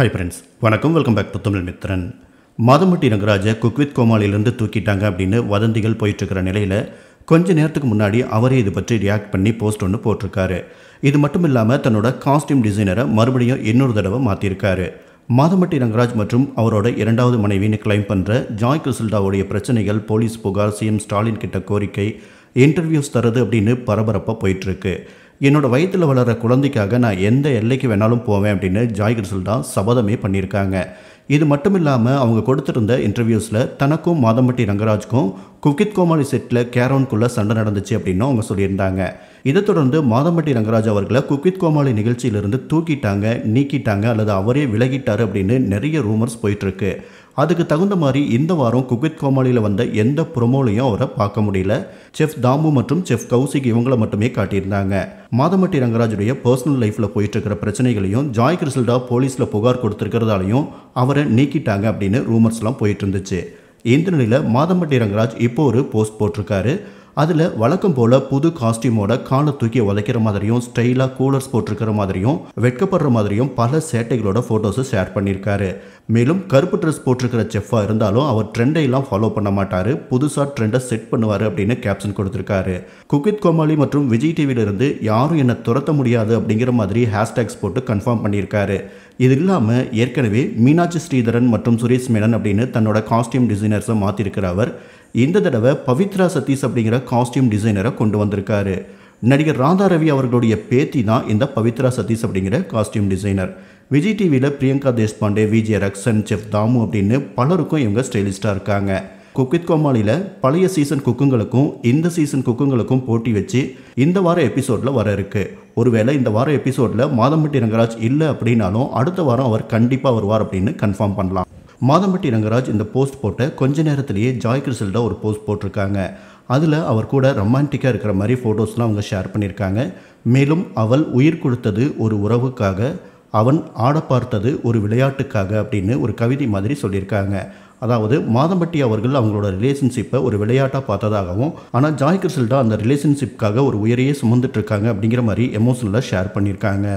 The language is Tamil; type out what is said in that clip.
ஹாய் ஃப்ரெண்ட்ஸ், வணக்கம். Welcome back to Tamil Mithran. Madhampatty ரங்கராஜை குக் வித் கோமாளியிலேருந்து தூக்கிட்டாங்க அப்படின்னு வதந்திகள் போயிட்டுருக்கிற நிலையில் கொஞ்ச நேரத்துக்கு முன்னாடி அவரே இது பற்றி ரியாக்ட் பண்ணி போஸ்ட் ஒன்று போட்டிருக்காரு. இது மட்டும் இல்லாமல் தன்னோட காஸ்டியூம் டிசைனரை மறுபடியும் இன்னொரு தடவை மாற்றிருக்காரு. மாதம்பட்டி ரங்கராஜ் மற்றும் அவரோட இரண்டாவது மனைவின்னு கிளைம் பண்ணுற ஜாய் கிறிசல்டாவுடைய பிரச்சனைகள், போலீஸ் புகார், சிஎம் ஸ்டாலின் கிட்ட கோரிக்கை, இன்டர்வியூஸ் தரது அப்படின்னு பரபரப்பாக போயிட்டுருக்கு. என்னோட வயிற்றில் வளர்கிற குழந்தைக்காக நான் எந்த எல்லைக்கு வேணாலும் போவேன் அப்படின்னு ஜாய் கிறிசல்டா சபதமே பண்ணியிருக்காங்க. இது மட்டும் இல்லாமல் அவங்க கொடுத்துருந்த இன்டர்வியூஸில் தனக்கும் மாதம்பட்டி ரங்கராஜுக்கும் குக் வித் கோமாளி செட்டில் கேரோனுக்குள்ளே சண்டை நடந்துச்சு அப்படின்னு அவங்க சொல்லியிருந்தாங்க. இதை தொடர்ந்து மாதம்பட்டி ரங்கராஜ் அவர்களை குக் வித் கோமாளி நிகழ்ச்சியிலிருந்து தூக்கிட்டாங்க, நீக்கிட்டாங்க அல்லது அவரே விலகிட்டார் அப்படின்னு நிறைய ரூமர்ஸ் போயிட்டுருக்கு. அதுக்கு தகுந்த மாதிரி இந்த வாரம் குக் வித் கோமாளியில் வந்த எந்த ப்ரொமோலையும் அவரை பார்க்க முடியல. செஃப் தாமு மற்றும் செஃப் கௌசிக் இவங்களை மட்டுமே காட்டியிருந்தாங்க. மாதம்பட்டி ரங்கராஜுடைய பர்சனல் லைஃப்பில் போயிட்டு இருக்கிற பிரச்சனைகளையும் ஜாய் கிறிசல்டா போலீஸில் புகார் கொடுத்துருக்கிறதாலையும் அவரை நீக்கிட்டாங்க அப்படின்னு ரூமர்ஸ்லாம் போயிட்டு இருந்துச்சு. இந்த நிலையில் மாதம்பட்டி ரங்கராஜ் இப்போ ஒரு போஸ்ட் போட்டிருக்காரு. அதில் வழக்கம் போல் புது காஸ்டியூமோட காலை தூக்கி உதைக்கிற மாதிரியும், ஸ்டைலாக கூலர்ஸ் போட்டிருக்கிற மாதிரியும், வெட்கப்படுற மாதிரியும் பல சேட்டைகளோட ஃபோட்டோஸை ஷேர் பண்ணியிருக்காரு. மேலும் கருப்பு ட்ரெஸ் போட்டிருக்கிற செஃப்பாக இருந்தாலும் அவர் ட்ரெண்டையெல்லாம் ஃபாலோ பண்ண மாட்டார், புதுசாக ட்ரெண்டை செட் பண்ணுவார் அப்படின்னு கேப்ஷன் கொடுத்துருக்காரு. குக் வித் கோமாளி மற்றும் விஜய் டிவியிலிருந்து யாரும் என்னை துரத்த முடியாது அப்படிங்கிற மாதிரி ஹேஷ்டேக்ஸ் போட்டு கன்ஃபார்ம் பண்ணியிருக்காரு. இது இல்லாமல் ஏற்கனவே மீனாட்சி ஸ்ரீதரன் மற்றும் சுரேஷ் மேனன் அப்படின்னு தன்னோட காஸ்டியூம் டிசைனர்ஸை மாற்றிருக்கிற அவர் இந்த தடவை பவித்ரா சதீஷ் அப்படிங்கிற காஸ்டியூம் டிசைனரை கொண்டு வந்திருக்காரு. நடிகர் ராதா ரவி அவர்களுடைய பேத்தி தான் இந்த பவித்ரா சதீஷ் அப்படிங்கிற காஸ்டியூம் டிசைனர். விஜய் டிவியில் பிரியங்கா தேஷ்பாண்டே, விஜய் ரக்ஷன், செஃப் தாமு அப்படின்னு பலருக்கும் இவங்க ஸ்டைலிஸ்டாக இருக்காங்க. குக் வித் கோமாளியில் பழைய சீசன் குக்குங்களுக்கும் இந்த சீசன் குக்குங்களுக்கும் போட்டி வச்சு இந்த வார எபிசோடில் வர இருக்கு. ஒருவேளை இந்த வார எபிசோடில் மாதம்பட்டி ரங்கராஜ் இல்லை அப்படின்னாலும் அடுத்த வாரம் அவர் கண்டிப்பாக வருவார் அப்படின்னு கன்ஃபார்ம் பண்ணலாம். மாதம்பட்டி ரங்கராஜ் இந்த போஸ்ட் போட்ட கொஞ்ச நேரத்திலேயே ஜாய் கிறிசல்டா ஒரு போஸ்ட் போட்டிருக்காங்க. அதில் அவர் கூட ரொமான்டிக்காக இருக்கிற மாதிரி ஃபோட்டோஸ்லாம் அவங்க ஷேர் பண்ணியிருக்காங்க. மேலும் அவள் உயிர் கொடுத்தது ஒரு உறவுக்காக, அவன் ஆட பார்த்தது ஒரு விளையாட்டுக்காக அப்படின்னு ஒரு கவிதை மாதிரி சொல்லியிருக்காங்க. அதாவது மாதம்பட்டி அவர்கள் அவங்களோட ரிலேஷன்ஷிப்பை ஒரு விளையாட்டாக பார்த்ததாகவும், ஆனால் ஜாய் கிறிசல்டா அந்த ரிலேஷன்ஷிப்காக ஒரு உயிரையே சுமந்துட்டு இருக்காங்க அப்படிங்கிற மாதிரி எமோஷனலாக ஷேர் பண்ணியிருக்காங்க.